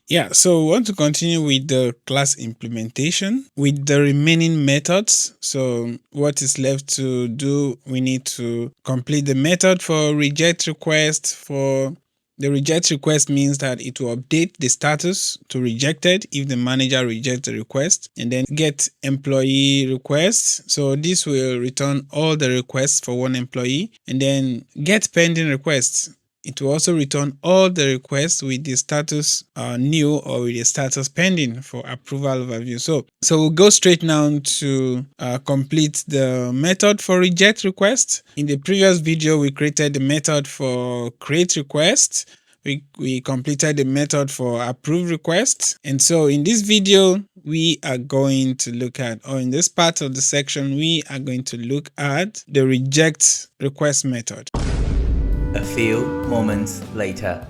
Yeah, so we want to continue with the class implementation with the remaining methods. So what is left to do, we need to complete the method for reject request. For the reject request means that it will update the status to rejected if the manager rejects the request, and then get employee requests. So this will return all the requests for one employee, and then get pending requests. It will also return all the requests with the status new or with the status pending for approval overview. So we'll go straight now to complete the method for reject request. In the previous video, we created the method for create request. We completed the method for approve request. And so in this video, we are going to look at, or in this part of the section, we are going to look at the reject request method. A few moments later.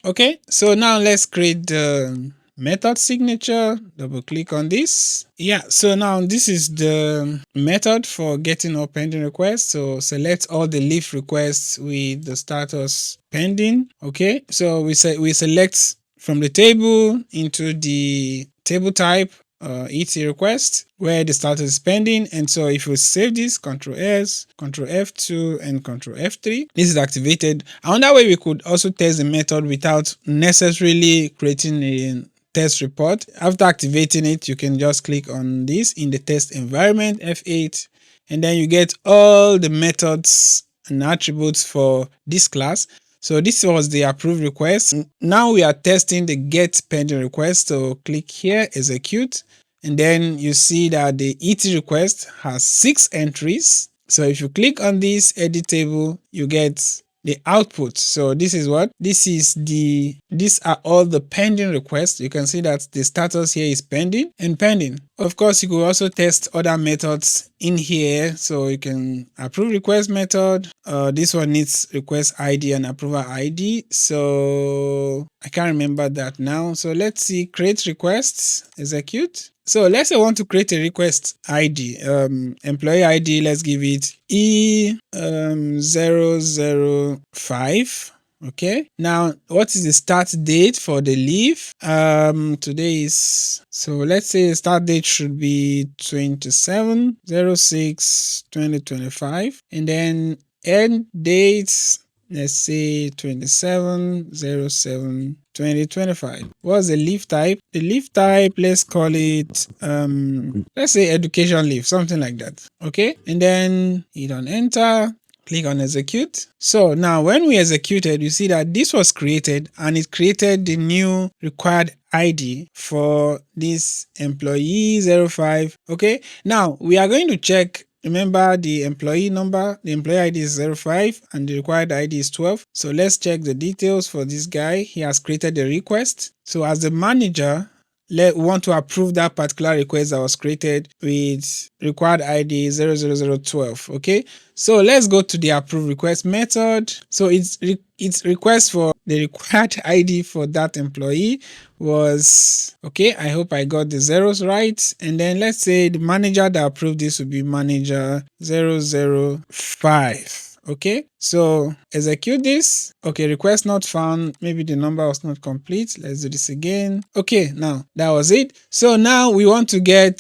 Okay, so now let's create the method signature. Double click on this. Yeah, so now this is the method for getting or pending requests. So select all the leaf requests with the status pending. Okay, so we select from the table into the table type ET request where the status is pending. And so if we save this, Control S, Control F2, and Control F3, this is activated. Another way we could also test the method without necessarily creating a test report. After activating it, you can just click on this in the test environment, F8, and then you get all the methods and attributes for this class. So this was the approved request. Now we are testing the get pending request. So click here, execute, and then you see that the ET request has 6 entries. So if you click on this edit table, you get the output. So this is what? These are all the pending requests. You can see that the status here is pending and pending. Of course, you could also test other methods in here. So you can approve request method. This one needs request ID and approval ID. So I can't remember that now. So let's see, create requests, execute. So let's say I want to create a request ID, employee ID, let's give it E005. Okay, now what is the start date for the leave? Today is, so let's say the start date should be 27/06/2025, and then end date, let's say 27/07/2025. What's the leave type? The leave type, let's call it let's say education leave, something like that. Okay, and then hit on enter, click on execute. So now when we executed, you see that this was created and it created the new required ID for this employee 05. Okay, now we are going to check. Remember, the employee number, the employee ID is 05 and the required ID is 12. So let's check the details for this guy. He has created a request. So as the manager, we want to approve that particular request that was created with required ID 00012. Okay, so let's go to the approve request method. So its request for the required ID for that employee was, okay, I hope I got the zeros right. And then let's say the manager that approved this would be manager 005. Okay, so execute this. Okay, request not found. Maybe the number was not complete. Let's do this again. Okay, now that was it. So now we want to get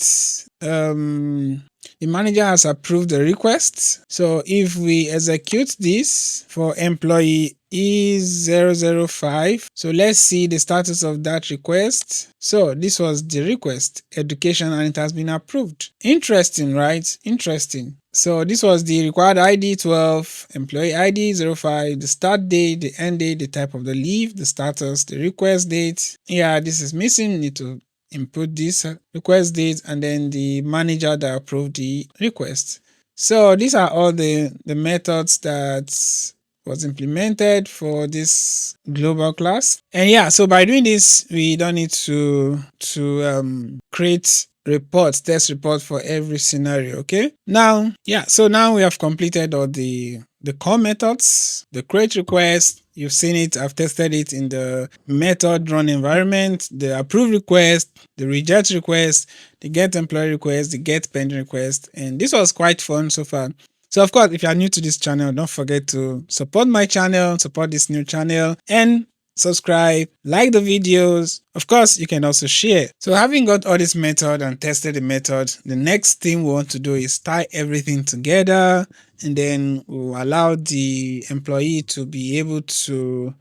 the manager has approved the request. So if we execute this for employee E005, so let's see the status of that request. So this was the request, education, and it has been approved. Interesting, right? Interesting. So this was the required ID 12, employee ID 05, the start date, the end date, the type of the leave, the status, the request date. Yeah, this is missing. Need to input this request date and then the manager that approved the request. So these are all the methods that was implemented for this global class. And yeah, so by doing this, we don't need to create reports, test reports for every scenario. Okay, now, yeah, so now we have completed all the core methods, the create request. You've seen it, I've tested it in the method run environment, the approve request, the reject request, the get employee request, the get pending request, and this was quite fun so far. So of course, if you are new to this channel, don't forget to support my channel, support this new channel, and subscribe, like the videos. Of course, you can also share. So having got all this method and tested the method, the next thing we want to do is tie everything together, and then we'll allow the employee to be able to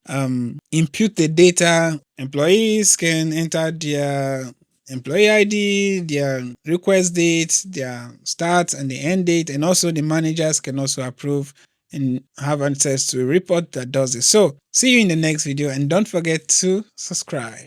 input the data. Employees can enter their employee ID, their request date, their start and the end date, and also the managers can also approve and have access to a report that does it. So see you in the next video, and don't forget to subscribe.